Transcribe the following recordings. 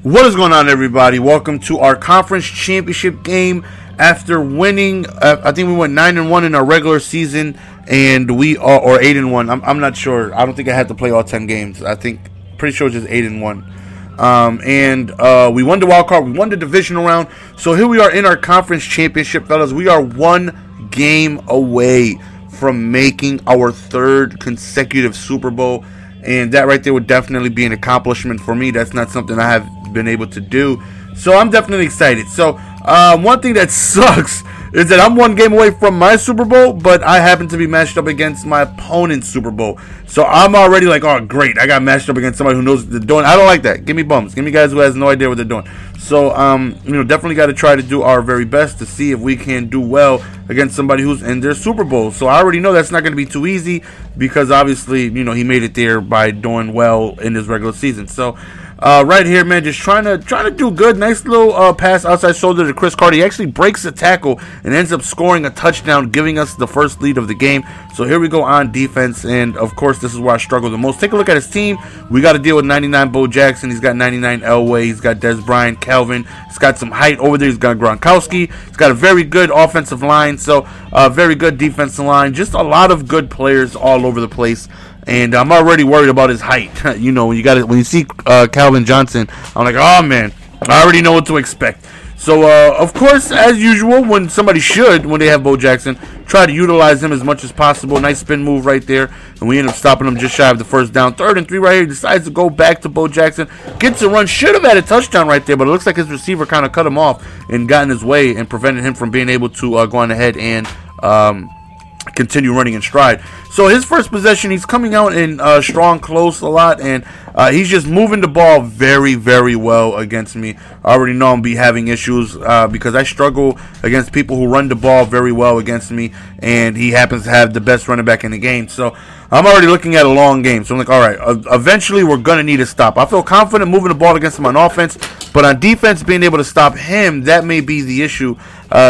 What is going on, everybody? Welcome to our conference championship game. After winning, I think we went 9-1 in our regular season, and we are, or 8-1. I'm not sure. I don't think I had to play all 10 games. I think, pretty sure it's just 8-1. We won the wild card. We won the divisional round. So here we are in our conference championship, fellas. We are one game away from making our third consecutive Super Bowl. And that right there would definitely be an accomplishment for me. That's not something I have been able to do. So I'm definitely excited. So one thing that sucks is that I'm one game away from my Super Bowl, but I happen to be matched up against my opponent's Super Bowl. So I'm already like, oh, great. I got matched up against somebody who knows what they're doing. I don't like that. Give me bums. Give me guys who has no idea what they're doing. So, definitely got to try to do our very best to see if we can do well against somebody who's in their Super Bowl. So I already know that's not going to be too easy because obviously, he made it there by doing well in his regular season. So, right here, man, just trying to do good. Nice little pass outside shoulder to Chris Carter. He actually breaks the tackle and ends up scoring a touchdown, giving us the first lead of the game. So here we go on defense, and of course, this is where I struggle the most. Take a look at his team. We got to deal with 99 Bo Jackson. He's got 99 Elway. He's got Des Bryant, Calvin. He's got some height over there. He's got Gronkowski. He's got a very good offensive line. So very good defensive line. Just a lot of good players all over the place. And I'm already worried about his height. When you see Calvin Johnson, I'm like, oh man, I already know what to expect. So of course, as usual, when they have Bo Jackson, try to utilize him as much as possible. Nice spin move right there, and we end up stopping him just shy of the first down. 3rd and 3 right here. He decides to go back to Bo Jackson, gets a run, should have had a touchdown right there, but it looks like his receiver kind of cut him off and got in his way and prevented him from being able to go on ahead and continue running in stride. So his first possession, he's coming out in strong close a lot, and he's just moving the ball very, very well against me. I already know I'm be having issues because I struggle against people who run the ball very well against me, and he happens to have the best running back in the game. So I'm already looking at a long game. So I'm like, all right, eventually we're going to need a stop. I feel confident moving the ball against him on offense, but on defense, being able to stop him, that may be the issue.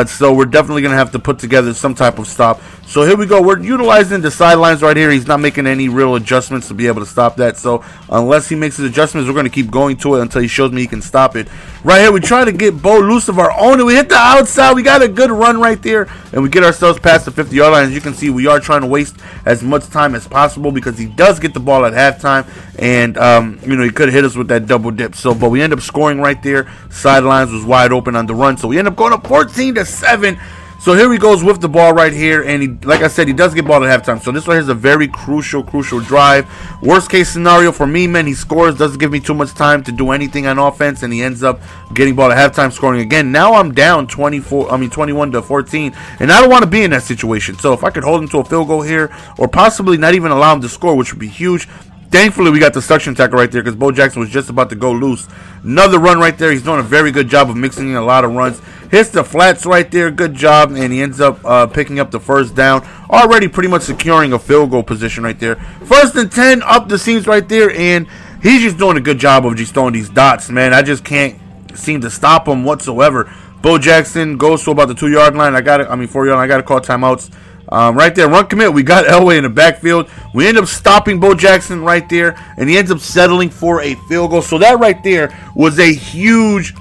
So we're definitely going to have to put together some type of stop. So here we go. We're utilizing the sidelines right here. He's not making any real adjustments to be able to stop that. So unless he makes his adjustments, we're going to keep going to it until he shows me he can stop it. Right here, we try to get Bo loose of our own, and we hit the outside. We got a good run right there, and we get ourselves past the 50-yard line. As you can see, we are trying to waste as much time as possible because he does get the ball at halftime, and he could have hit us with that double dip. So, but we end up scoring right there. Sidelines was wide open on the run, so we end up going up 14-7. So here he goes with the ball right here, and he, like I said, he does get ball at halftime. So this right here is a very crucial drive. Worst case scenario for me, man, he scores, doesn't give me too much time to do anything on offense, and he ends up getting ball at halftime, scoring again. Now I'm down 21-14, and I don't want to be in that situation. So if I could hold him to a field goal here, or possibly not even allow him to score, which would be huge. Thankfully, we got the suction tackle right there because Bo Jackson was just about to go loose. Another run right there. He's doing a very good job of mixing in a lot of runs. Hits the flats right there. Good job. And he ends up picking up the first down. Already pretty much securing a field goal position right there. 1st and 10 up the seams right there. And he's just doing a good job of just throwing these dots, man. I just can't seem to stop him whatsoever. Bo Jackson goes to about the 2-yard line. 4-yard line. I got to call timeouts. Right there, run commit. We got Elway in the backfield. We end up stopping Bo Jackson right there, and he ends up settling for a field goal. So that right there was a huge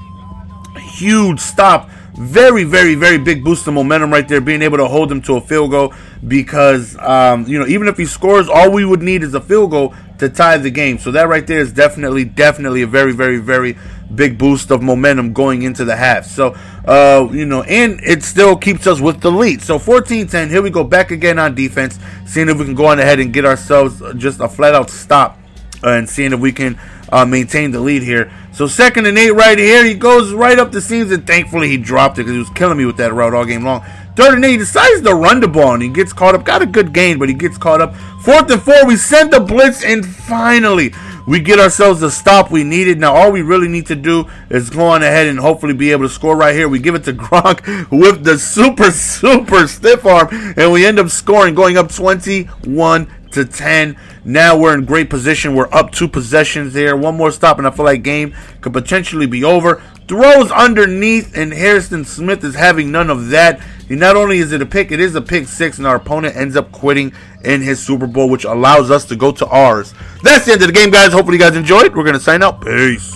stop. Very, very, very big boost of momentum right there, being able to hold him to a field goal because, even if he scores, all we would need is a field goal to tie the game. So that right there is definitely a very, very, very big boost of momentum going into the half. So, and it still keeps us with the lead. So 14-10, here we go back again on defense, seeing if we can go on ahead and get ourselves just a flat-out stop and seeing if we can maintain the lead here. So 2nd and 8 right here. He goes right up the seams, and thankfully he dropped it because he was killing me with that route all game long. 3rd and 8, he decides to run the ball, and he gets caught up. Got a good gain, but he gets caught up. 4th and 4, we send the blitz, and finally we get ourselves the stop we needed. Now all we really need to do is go on ahead and hopefully be able to score right here. We give it to Gronk with the super stiff arm, and we end up scoring, going up 21-10. Now we're in great position. We're up 2 possessions there. One more stop, and I feel like game could potentially be over. Throws underneath, and Harrison Smith is having none of that. And not only is it a pick, it is a pick 6, and our opponent ends up quitting in his Super Bowl, which allows us to go to ours. That's the end of the game, guys. Hopefully you guys enjoyed. We're going to sign out. Peace.